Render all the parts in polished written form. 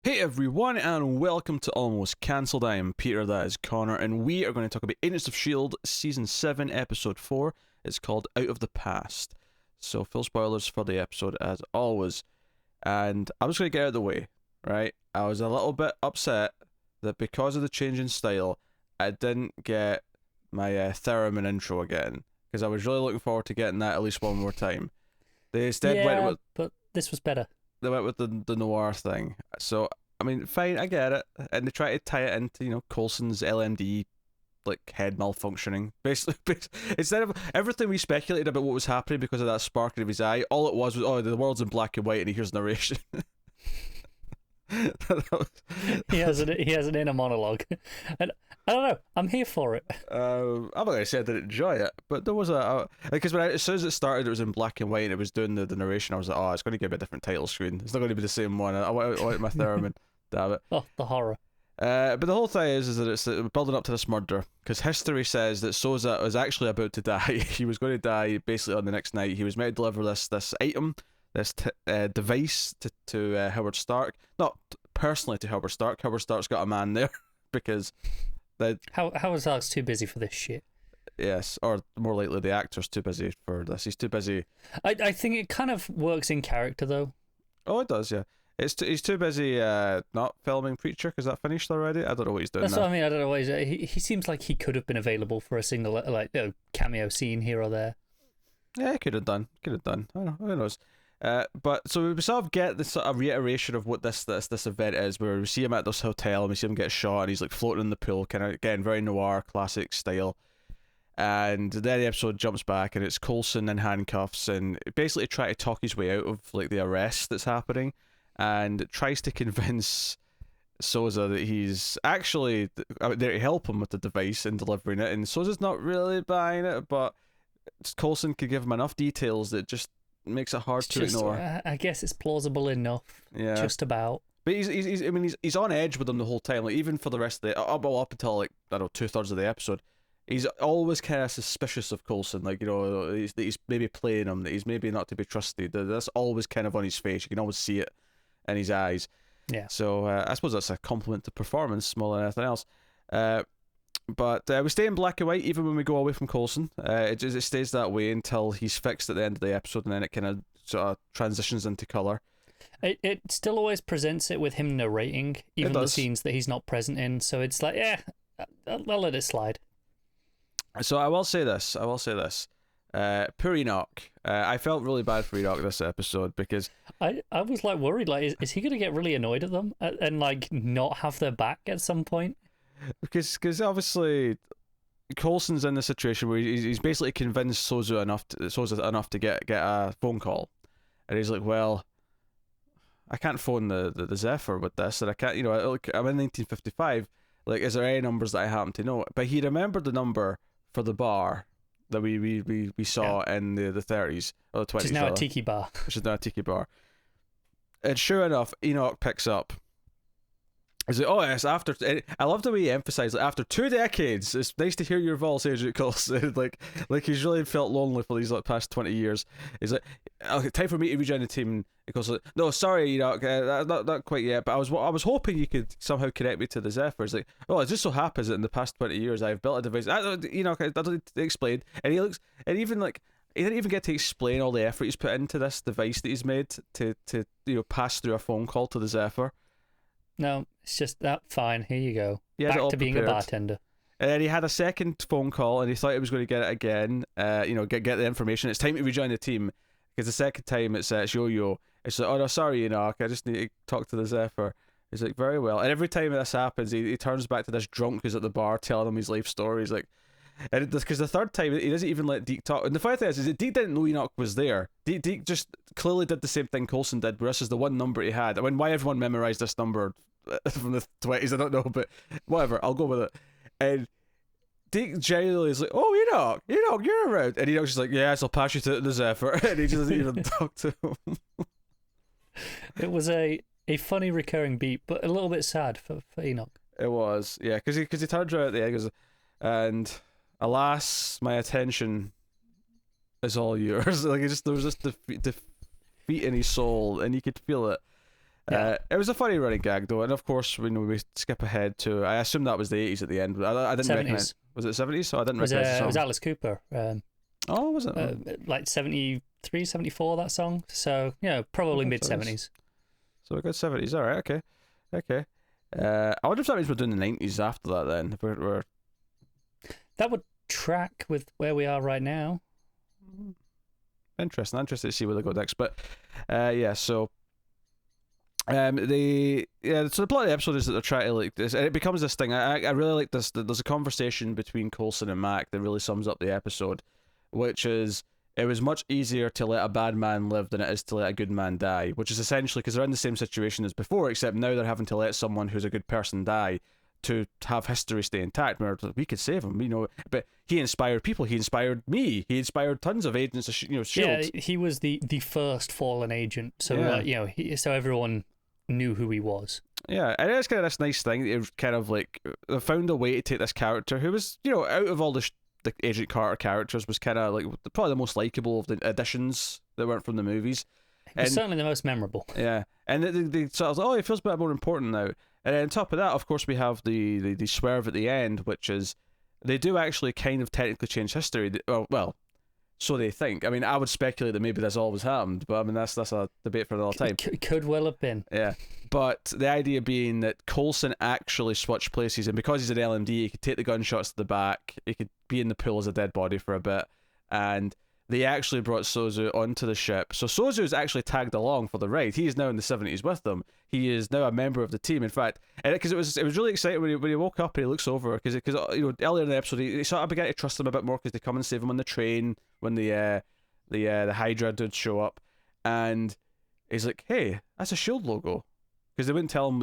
Hey everyone, and welcome to Almost Cancelled. I am Peter, that is Connor, and we are going to talk about Agents of S.H.I.E.L.D. Season 7, Episode 4. It's called Out of the Past. So, full spoilers for the episode as always. And I'm just going to get out of the way, right? I was a little bit upset that because of the change in style, I didn't get my theremin intro again, because I was really looking forward to getting that at least one more time. They instead went with... but this was better. They went with the Noir thing. So, I mean, fine, I get it. And they try to tie it into, Coulson's LMD, head malfunctioning. Basically, instead of everything we speculated about what was happening because of that spark in his eye, all it was, the world's in black and white and he hears narration. He has an inner monologue. And I don't know, I'm here for it. I'm not going to say I didn't enjoy it, but there was because as soon as it started, it was in black and white and it was doing the narration. I was like, oh, it's going to give me a different title screen. It's not going to be the same one. I want my theremin. Damn it. Oh, the horror. But the whole thing is that it's building up to this murder, because history says that Sousa was actually about to die. He was going to die basically on the next night. He was meant to deliver this item, this device to Howard Stark. Not personally to Howard Stark. Howard Stark's got a man there because Howard Stark's too busy for this shit. Yes, or more likely the actor's too busy for this. He's too busy. I think it kind of works in character though. Oh, it does, yeah. He's too busy not filming Preacher because that finished already. I don't know what he's doing. That's now. what I mean. I don't know what he seems like he could have been available for a single cameo scene here or there. Yeah, he could have done. I don't know. Who knows? But so we sort of get this sort of reiteration of what this event is, where we see him at this hotel and we see him get shot and he's like floating in the pool, kind of again very noir classic style. And then the episode jumps back and it's Coulson in handcuffs and basically trying to talk his way out of the arrest that's happening, and tries to convince Sousa that he's actually there to help him with the device and delivering it. And Sousa's not really buying it, but Coulson could give him enough details that just makes it hard to ignore. I guess it's plausible enough. Yeah. Just about. But he's on edge with him the whole time. Like even for the rest of the up until I don't know 2/3 of the episode, he's always kind of suspicious of Coulson. He's maybe playing him. That he's maybe not to be trusted. That's always kind of on his face. You can always see it in his eyes. Yeah. So I suppose that's a compliment to performance more than anything else. But we stay in black and white even when we go away from Coulson. It stays that way until he's fixed at the end of the episode, and then it kind of sort of transitions into colour. It still always presents it with him narrating, even the scenes that he's not present in. So it's like, I'll let it slide. So I will say this. Poor Enoch. I felt really bad for Enoch this episode because I was worried. Is he going to get really annoyed at them and not have their back at some point? Because obviously Coulson's in the situation where he's basically convinced Sousa enough to get a phone call, and he's like, well, I can't phone the Zephyr with this, and I can't, look, I'm in 1955, is there any numbers that I happen to know? But he remembered the number for the bar that we saw in the 30s or the 20s, which is now a tiki bar. And sure enough, Enoch picks up. He's like, oh yes, I love the way he emphasised, after 2 decades, it's nice to hear your voice, Agent Coulson. like he's really felt lonely for these past 20 years. He's like, okay, time for me to rejoin the team. He goes, no, sorry, not quite yet, but I was hoping you could somehow connect me to the Zephyr. He's like, oh, it just so happens that in the past 20 years I've built a device. I don't need to explain. And he looks, and even he didn't even get to explain all the effort he's put into this device that he's made to pass through a phone call to the Zephyr. No, it's just that. Fine, here you go. Back to being a bartender. And then he had a second phone call, and he thought he was going to get it again. Get the information. It's time to rejoin the team, because the second time it's Yo-Yo. It's like, oh no, sorry, Enoch, I just need to talk to the Zephyr. He's like, very well. And every time this happens, he turns back to this drunk who's at the bar telling him his life story. He's like, and because the third time he doesn't even let Deke talk. And the funny thing is that Deke didn't know Enoch was there. Deke just clearly did the same thing Coulson did, where this is the one number he had. I mean, why everyone memorized this number from the 20s, I don't know, but whatever, I'll go with it. And Deke genuinely is like, oh, Enoch, you're around. And Enoch's just like, yes, I'll pass you to the Zephyr. And he just doesn't even talk to him. It was a funny recurring beat, but a little bit sad for Enoch. It was, yeah, because he turns around at the end and alas, my attention is all yours. There was just defeat in his soul, and you could feel it. Yeah. It was a funny running gag though, and of course we skip ahead to. I assume that was the 80s at the end. I didn't 70s. recognize. Was it 70s? So I didn't recognize the song. It was Alice Cooper. Oh, was it? Like 73, 74, that song. So probably mid 70s. So a good 70s. All right. Okay. I wonder if that means we're doing the 90s after that. Then we're... That would track with where we are right now. Interesting to see where they go next. But so the plot of the episode is that they're trying to like this, and it becomes this thing. I really like this. There's a conversation between Coulson and Mac that really sums up the episode, which is it was much easier to let a bad man live than it is to let a good man die, which is essentially because they're in the same situation as before, except now they're having to let someone who's a good person die to have history stay intact. We could save him, but he inspired people. He inspired me. He inspired tons of agents of Shield. Yeah, he was the first fallen agent, so so everyone knew who he was. Yeah, and it's kind of this nice thing. It kind of like they found a way to take this character who was, out of all the Agent Carter characters, was kind of like probably the most likable of the additions that weren't from the movies. And certainly the most memorable. Yeah, and they sort of like, it feels a bit more important now. And then on top of that, of course, we have the swerve at the end, which is they do actually kind of technically change history. Well, so they think. I mean, I would speculate that maybe this always happened, but I mean that's a debate for another time. Could well have been. Yeah, but the idea being that Coulson actually switched places, and because he's an LMD, he could take the gunshots to the back. He could be in the pool as a dead body for a bit, and they actually brought Sozu onto the ship. So Sozu is actually tagged along for the ride. He is now in the 70s with them. He is now a member of the team. In fact, because it was really exciting when he woke up and he looks over, because earlier in the episode he sort of began to trust them a bit more because they come and save him on the train when the Hydra dudes show up, and he's like, "Hey, that's a Shield logo." Because they wouldn't tell him,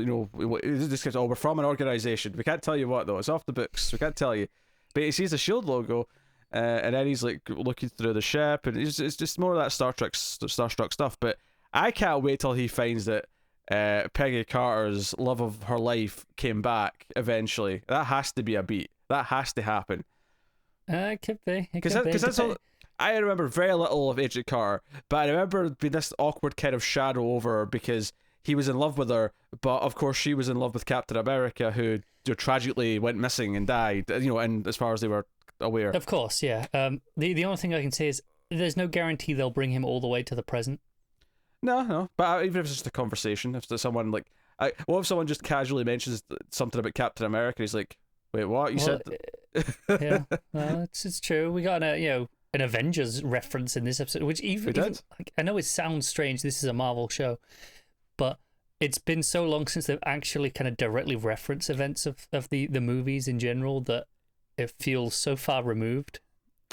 this guy's, we're from an organization. We can't tell you what though. It's off the books. We can't tell you. But he sees the Shield logo. And then he's like looking through the ship, and it's just more of that Starstruck stuff. But I can't wait till he finds that Peggy Carter's love of her life came back eventually. That has to be a beat. That has to happen. It could be. Because that's all. I remember very little of Agent Carter, but I remember being this awkward kind of shadow over her because he was in love with her, but of course she was in love with Captain America, who tragically went missing and died. And as far as they were aware. Of course, yeah. The only thing I can say is there's no guarantee they'll bring him all the way to the present. No. But even if it's just a conversation, if there's someone like, what if someone just casually mentions something about Captain America? He's like, "Wait, what? You said?" Yeah, well, it's true. We got an Avengers reference in this episode, which even I know it sounds strange. This is a Marvel show, but it's been so long since they've actually kind of directly referenced events of the movies in general that it feels so far removed.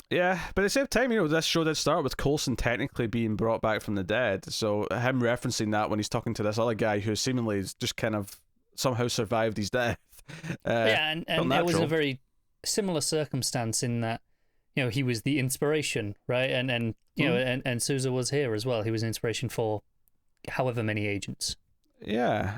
Yeah, but at the same time, this show did start with Coulson technically being brought back from the dead. So him referencing that when he's talking to this other guy who seemingly just kind of somehow survived his death. And it was a very similar circumstance in that, he was the inspiration, right? And Sousa was here as well. He was an inspiration for however many agents. Yeah.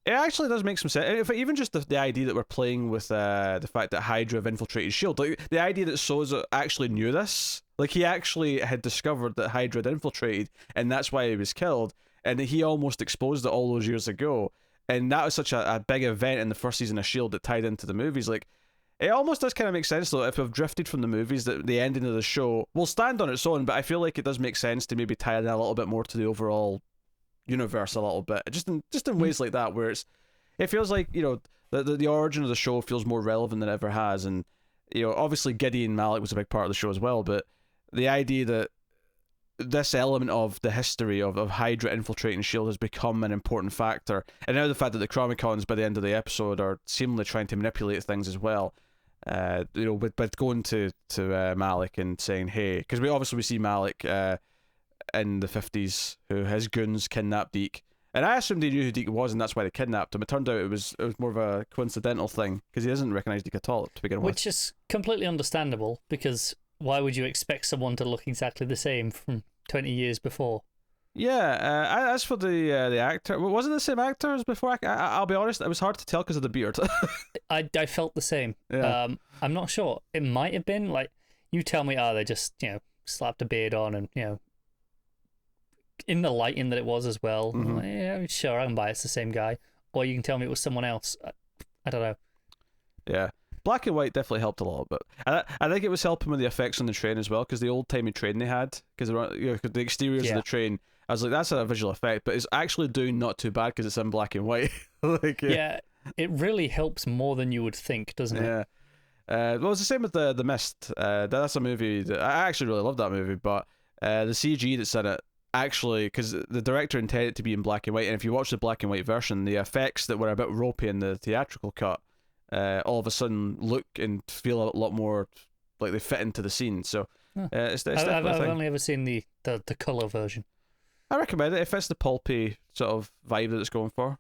It actually does make some sense. Even just the idea that we're playing with the fact that Hydra have infiltrated S.H.I.E.L.D. Like, the idea that Sousa actually knew this. Like, he actually had discovered that Hydra had infiltrated, and that's why he was killed. And he almost exposed it all those years ago. And that was such a big event in the first season of S.H.I.E.L.D. that tied into the movies. Like, it almost does kind of make sense, though, if we've drifted from the movies, that the ending of the show will stand on its own, but I feel like it does make sense to maybe tie in a little bit more to the overall universe a little bit, just in ways like that, where it feels like the origin of the show feels more relevant than it ever has. And obviously Gideon Malik was a big part of the show as well, but the idea that this element of the history of Hydra infiltrating S.H.I.E.L.D. has become an important factor, and now the fact that the Chromicons by the end of the episode are seemingly trying to manipulate things as well, but going to Malik and saying, hey, because we see Malik in the 50s, who his goons kidnapped Deke, and I assumed they knew who Deke was, and that's why they kidnapped him. It turned out it was more of a coincidental thing, because he doesn't recognize Deke at all to begin with. Which is completely understandable, because why would you expect someone to look exactly the same from 20 years before? Yeah, as for the actor, was it the same actor as before? I'll be honest, it was hard to tell because of the beard. I felt the same. Yeah. I'm not sure. It might have been, like, you tell me, they just, slapped a beard on and, in the lighting that it was as well. Mm-hmm. Like, yeah, sure, I can buy it's the same guy, or you can tell me it was someone else. I don't know. Yeah. Black and white definitely helped a lot, but I think it was helping with the effects on the train as well, because the old timey train they had, because the exteriors of the train, I was like, that's a visual effect, but it's actually doing not too bad because it's in black and white. Like, yeah, it really helps more than you would think, doesn't it? Yeah. Well, it's the same with the Mist. That's a movie that I actually really love that movie, but the CG that's in it actually, because the director intended it to be in black and white, and if you watch the black and white version, the effects that were a bit ropey in the theatrical cut, all of a sudden look and feel a lot more like they fit into the scene. So it's I've only ever seen the color version. I recommend it if it's the pulpy sort of vibe that it's going for,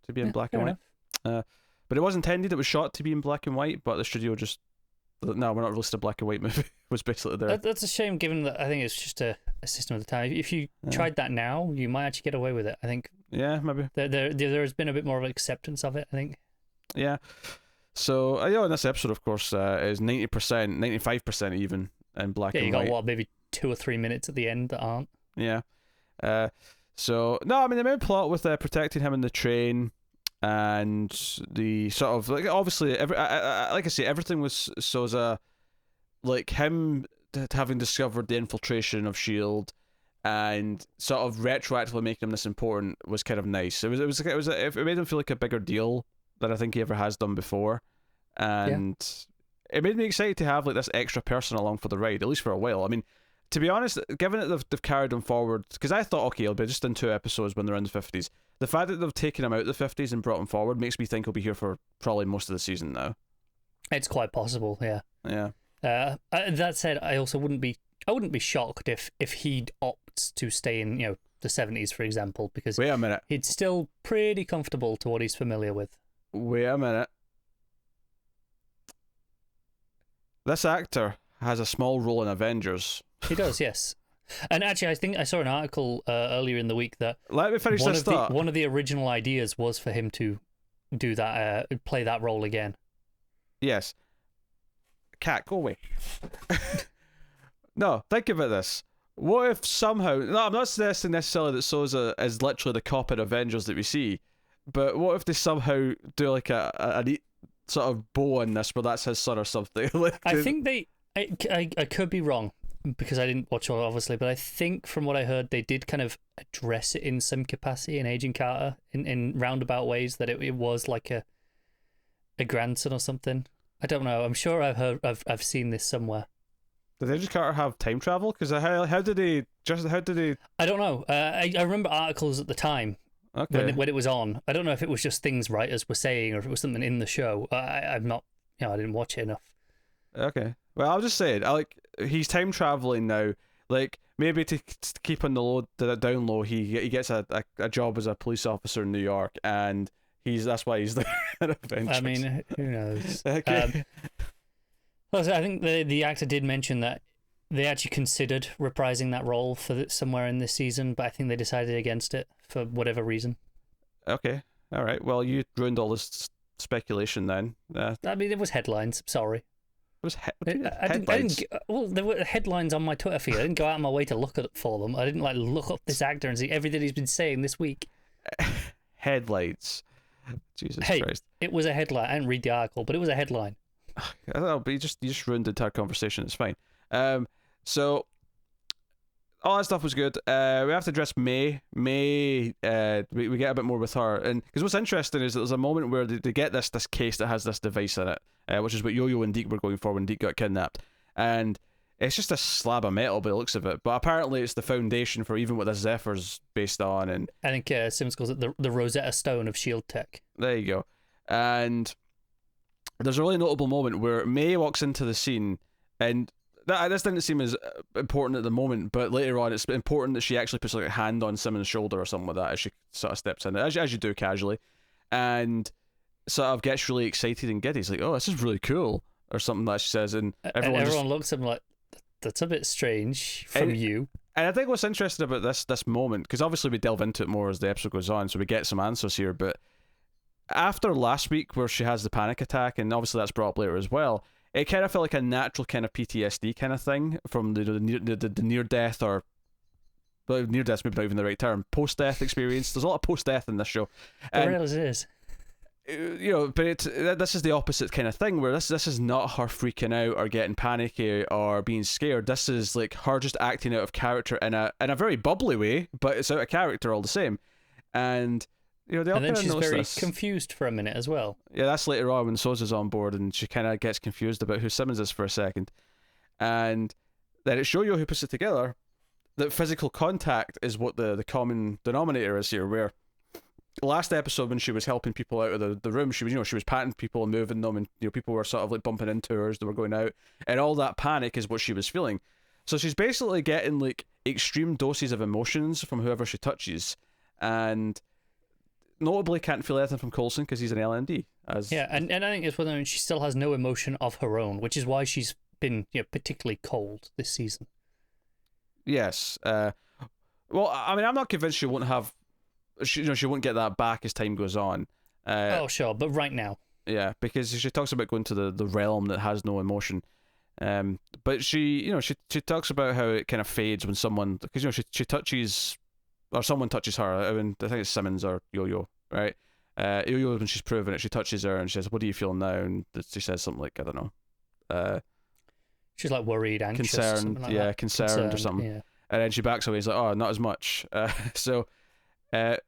to be in black and white. But it was intended, it was shot to be in black and white, but the studio just, no, we're not releasing a black and white movie. It was basically there. That's a shame, given that I think it's just a system of the time. If you tried that now, you might actually get away with it, I think. Yeah, maybe. There has been a bit more of an acceptance of it, I think. Yeah. So, in this episode, of course, is 90%, 95% even in black and white. Yeah, you got, maybe 2 or 3 minutes at the end that aren't. Yeah. So, no, I mean, the main plot with protecting him in the train, and the sort of, like, obviously, like I say, everything was Sousa, like, him having discovered the infiltration of S.H.I.E.L.D. and sort of retroactively making him this important was kind of nice. It made him feel like a bigger deal than I think he ever has done before, and it made me excited to have like this extra person along for the ride, at least for a while. I mean, to be honest, given that they've carried him forward, because I thought, okay, he'll be just in 2 episodes when they're in the 50s. The fact that they've taken him out of the 50s and brought him forward makes me think he'll be here for probably most of the season now. It's quite possible, yeah. Yeah. That said, I wouldn't be shocked if he'd opt to stay in, the 70s, for example, because wait a minute, he's still pretty comfortable to what he's familiar with. Wait a minute. This actor has a small role in Avengers. He does, yes. And actually, I think I saw an article earlier in the week that let me finish this thought. One of the original ideas was for him to do that, play that role again. Yes. Cat, go away. No, think about this. What if somehow... No, I'm not suggesting necessarily that Sousa is literally the cop in Avengers that we see, but what if they somehow do like a sort of bow in this where that's his son or something? I think I could be wrong, because I didn't watch it, obviously, but I think from what I heard, they did kind of address it in some capacity in Agent Carter, in roundabout ways, that it was like a grandson or something. I don't know. I'm sure I've seen this somewhere. Did Agent Carter have time travel? Because how did he? I don't know. I remember articles at the time. Okay. When it was on. I don't know if it was just things writers were saying or if it was something in the show. I'm not, I didn't watch it enough. Okay. Well, I'll just say it. He's time traveling now. Like, maybe to keep on the down low, he gets a job as a police officer in New York, and that's why he's there at Avengers. I mean, who knows? Okay. I think the actor did mention that they actually considered reprising that role for somewhere in this season, but I think they decided against it for whatever reason. Okay. All right. Well, you ruined all this speculation then. I mean, it was headlines. Sorry. It was headlines. Well, there were headlines on my Twitter feed. I didn't go out of my way to look for them. I didn't look up this actor and see everything he's been saying this week. Headlights. Jesus Christ. It was a headline. I didn't read the article, but it was a headline. I don't know, but you just ruined the entire conversation. It's fine. So all that stuff was good. We have to address May. We get a bit more with her, and because what's interesting is that there's a moment where they get this case that has this device in it, which is what Yo-Yo and Deke were going for when Deke got kidnapped, and it's just a slab of metal by the looks of it. But apparently, it's the foundation for even what the Zephyr's based on, and I think Simmons calls it the Rosetta Stone of S.H.I.E.L.D. tech. There you go, and there's a really notable moment where May walks into the scene, and this didn't seem as important at the moment, but later on it's important that she actually puts like a hand on Simmons' shoulder or something like that as she sort of steps in, as you do casually, and sort of gets really excited and giddy. He's like, oh, this is really cool, or something that she says, and everyone looks at him like, that's a bit strange from you. And I think what's interesting about this moment, because obviously we delve into it more as the episode goes on, so we get some answers here, but after last week where she has the panic attack, and obviously that's brought up later as well, it kind of felt like a natural kind of PTSD kind of thing from the near death or near death, maybe not even the right term. Post death experience. There's a lot of post death in this show. Real as it is. But this is the opposite kind of thing, where this is not her freaking out or getting panicky or being scared. This is like her just acting out of character in a very bubbly way, but it's out of character all the same. And they all and then she's very this. confused for a minute as well. Yeah, that's later on when Sosa's on board, and she kind of gets confused about who Simmons is for a second. And then it's Yo-Yo who puts it together that physical contact is what the common denominator is here, where last episode when she was helping people out of the room, she was patting people and moving them, and people were sort of like bumping into her as they were going out, and all that panic is what she was feeling. So she's basically getting like extreme doses of emotions from whoever she touches, and notably can't feel anything from Coulson because he's an LND. And I think it's whether she still has no emotion of her own, which is why she's been particularly cold this season. Yes. Well, I mean, I'm not convinced she won't have. She won't get that back as time goes on. Sure, but right now. Yeah, because she talks about going to the realm that has no emotion. But she talks about how it kind of fades when someone, because she touches, or someone touches her. I mean, I think it's Simmons or Yo-Yo, right? Yo-Yo, when she's proven it, she touches her and she says, "What do you feel now?" And she says something like, I don't know. She's like worried, anxious, concerned, like that. concerned or something. Yeah. And then she backs away. He's like, "Oh, not as much." So.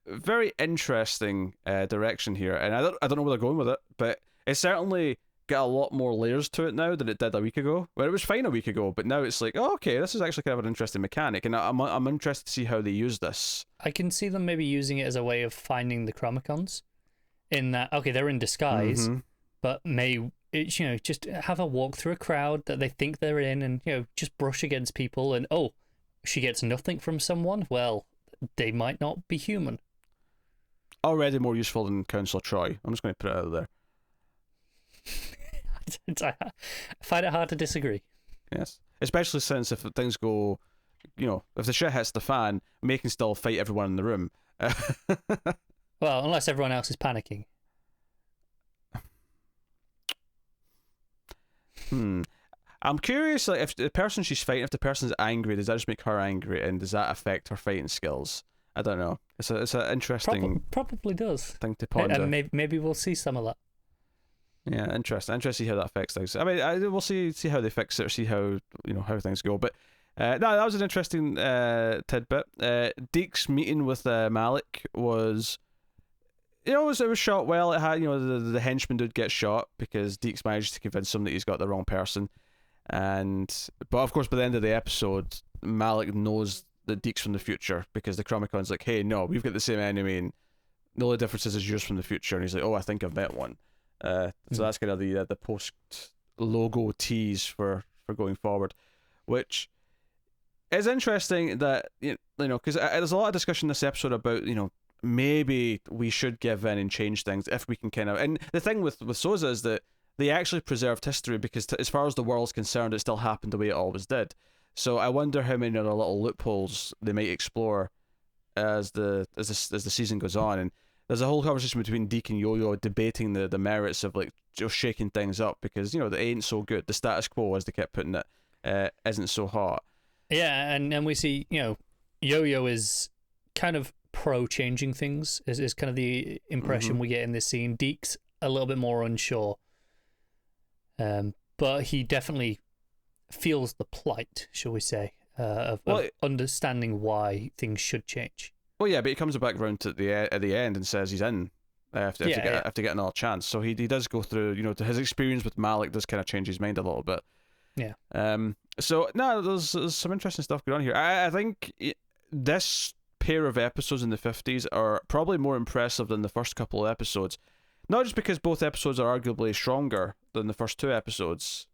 Very interesting direction here, and I don't know where they're going with it, but it certainly got a lot more layers to it now than it did a week ago. Well, it was fine a week ago, but now it's like, oh, okay, this is actually kind of an interesting mechanic, and I'm interested to see how they use this. I can see them maybe using it as a way of finding the Chromicons, in that they're in disguise, but just have a walk through a crowd that they think they're in, and just brush against people, and she gets nothing from someone. Well, they might not be human. Already more useful than Councillor Troy. I'm just going to put it out there. I find it hard to disagree. Yes. Especially since if things go, if the shit hits the fan, May can still fight everyone in the room. Well, unless everyone else is panicking. I'm curious, like, if the person she's fighting, if the person's angry, does that just make her angry, and does that affect her fighting skills? I don't know. It's an interesting probably does thing to ponder. And maybe we'll see some of that. Yeah, interesting. Interesting to see how that affects things. I mean, we'll see how they fix it, or see how how things go. But no, that was an interesting tidbit. Deke's meeting with Malik was. It was shot well. It had the henchman dude get shot because Deke's managed to convince him that he's got the wrong person. But of course, by the end of the episode, Malik knows that Deke's from the future because the Chromicon's like, "Hey, no, we've got the same enemy, and the only difference is yours from the future." And he's like, "Oh, I think I've met one." So that's kind of the post logo tease for going forward, which is interesting. That because there's a lot of discussion in this episode about maybe we should give in and change things if we can kind of. And the thing with Sosa is that they actually preserved history because as far as the world's concerned, it still happened the way it always did. So I wonder how many other little loopholes they might explore as the season goes on. And there's a whole conversation between Deke and Yo-Yo debating the merits of like just shaking things up because they ain't so good. The status quo, as they kept putting it, isn't so hot. Yeah, and we see Yo-Yo is kind of pro changing things is kind of the impression we get in this scene. Deke's a little bit more unsure. But he definitely feels the plight, shall we say, of understanding why things should change. Well, yeah, but he comes back round at the end and says he's in after get another chance. So he does go through, his experience with Malik does kind of change his mind a little bit. Yeah. So no, there's some interesting stuff going on here. I think this pair of episodes in the 50s are probably more impressive than the first couple of episodes. Not just because both episodes are arguably stronger than the first two episodes,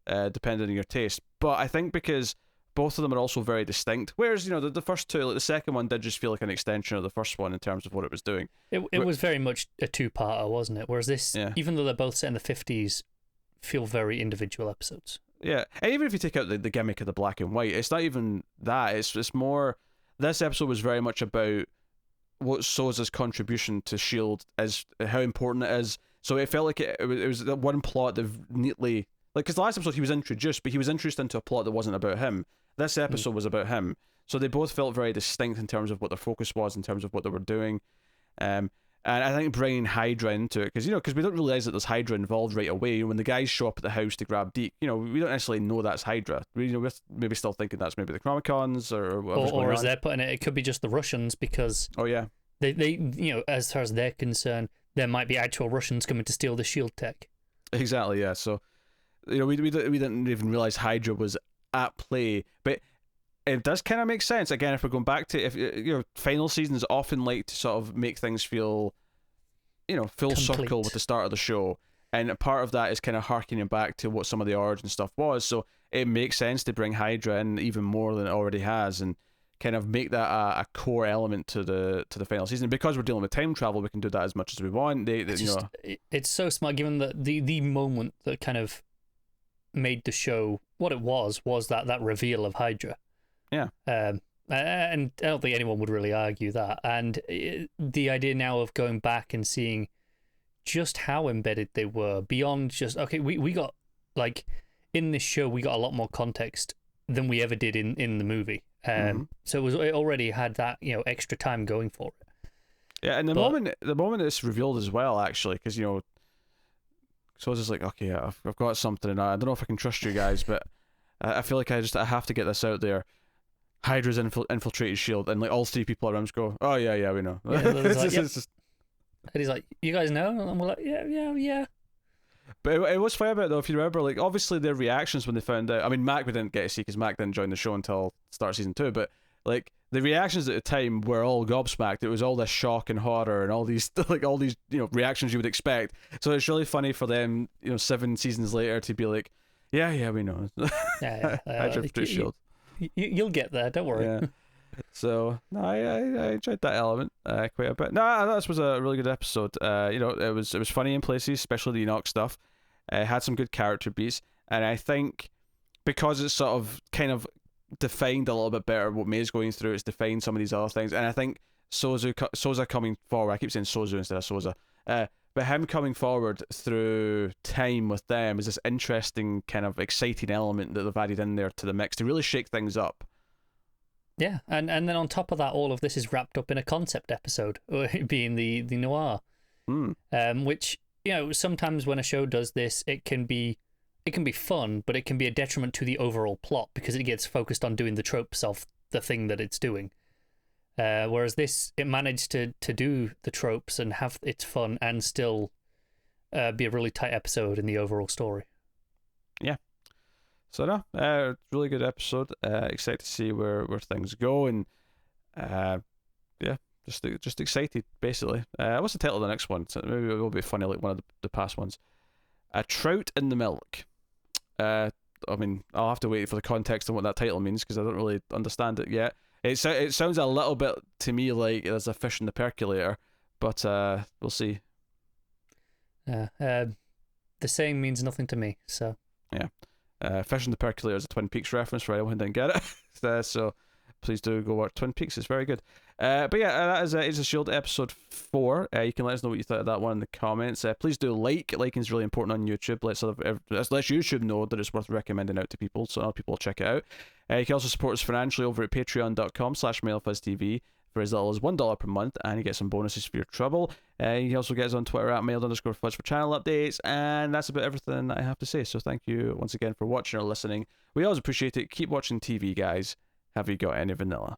depending on your taste, but I think because both of them are also very distinct. Whereas, the first two, like the second one did just feel like an extension of the first one in terms of what it was doing. It was very much a two-parter, wasn't it? Whereas this, even though they're both set in the 50s, feel very individual episodes. Yeah, and even if you take out the gimmick of the black and white, it's not even that. It's more... This episode was very much about what Sosa's contribution to S.H.I.E.L.D. is, how important it is. So it felt like it was that one plot that neatly... Like, because the last episode he was introduced, but he was introduced into a plot that wasn't about him. This episode was about him. So they both felt very distinct in terms of what their focus was, in terms of what they were doing. And I think bringing Hydra into it, because we don't realize that there's Hydra involved right away. When the guys show up at the house to grab Deke, we don't necessarily know that's Hydra. We're maybe still thinking that's maybe the Chronicons or as they're putting it could be just the Russians, because they as far as they're concerned, there might be actual Russians coming to steal the shield tech. Exactly, yeah. So we didn't even realize Hydra was at play, but it does kind of make sense. Again, if we're going back to final seasons often like to sort of make things feel, full complete circle with the start of the show, and part of that is kind of harkening back to what some of the origin stuff was. So it makes sense to bring Hydra in even more than it already has, and kind of make that a core element to the final season. Because we're dealing with time travel, we can do that as much as we want. It's so smart, given that the moment that kind of made the show what it was that reveal of Hydra. Yeah. And I don't think anyone would really argue that. And the idea now of going back and seeing just how embedded they were beyond just, okay, we got, like, in this show, we got a lot more context than we ever did in the movie. So it already had that, extra time going for it. Yeah, and the moment it's revealed as well, actually, because, so it's just like, okay, I've got something, and I don't know if I can trust you guys, but I feel like I have to get this out there. Hydra's infiltrated S.H.I.E.L.D. and like all three people around go, oh yeah, we know. Yeah, and he's like, you guys know? And we're like, yeah. But it was funny about it, though, if you remember, like, obviously their reactions when they found out. I mean, Mac we didn't get to see because Mac didn't join the show until start of season 2, but like the reactions at the time were all gobsmacked. It was all this shock and horror and all these reactions you would expect. So it's really funny for them, 7 seasons later to be like, yeah, we know. Yeah. Hydra S.H.I.E.L.D. You'll get there, don't worry. Yeah. So no, I enjoyed that element quite a bit. No, this was a really good episode. It was funny in places, especially the Enoch stuff. It had some good character beats, and I think because it's sort of kind of defined a little bit better what May's going through, it's defined some of these other things, and I think Sousa coming forward. I keep saying Sozu instead of Sousa. But him coming forward through time with them is this interesting kind of exciting element that they've added in there to the mix to really shake things up. Yeah, and then on top of that, all of this is wrapped up in a concept episode, being the Noir. Which, sometimes when a show does this, it can be fun, but it can be a detriment to the overall plot because it gets focused on doing the tropes of the thing that it's doing. Whereas this, it managed to do the tropes and have its fun and still be a really tight episode in the overall story. Yeah. So no, really good episode. Excited to see where things go, and just excited basically. What's the title of the next one? So maybe it will be funny like one of the past ones. A Trout in the Milk. I mean, I'll have to wait for the context on what that title means because I don't really understand it yet. It sounds a little bit to me like there's a fish in the percolator, but we'll see. The saying means nothing to me, so. Yeah. Fish in the percolator is a Twin Peaks reference for anyone who didn't get it. So please do go watch Twin Peaks, it's very good. But yeah, that is Agents of S.H.I.E.L.D. episode 4. You can let us know what you thought of that one in the comments. Please do liking is really important on YouTube. Let YouTube know that it's worth recommending out to people, so other people will check it out. You can also support us financially over at patreon.com/MailFuzzTV for as little as $1 per month, and you get some bonuses for your trouble. You can also get us on Twitter at @mail_fuzz for channel updates, and that's about everything I have to say. So thank you once again for watching or listening. We always appreciate it. Keep watching TV, guys. Have you got any vanilla?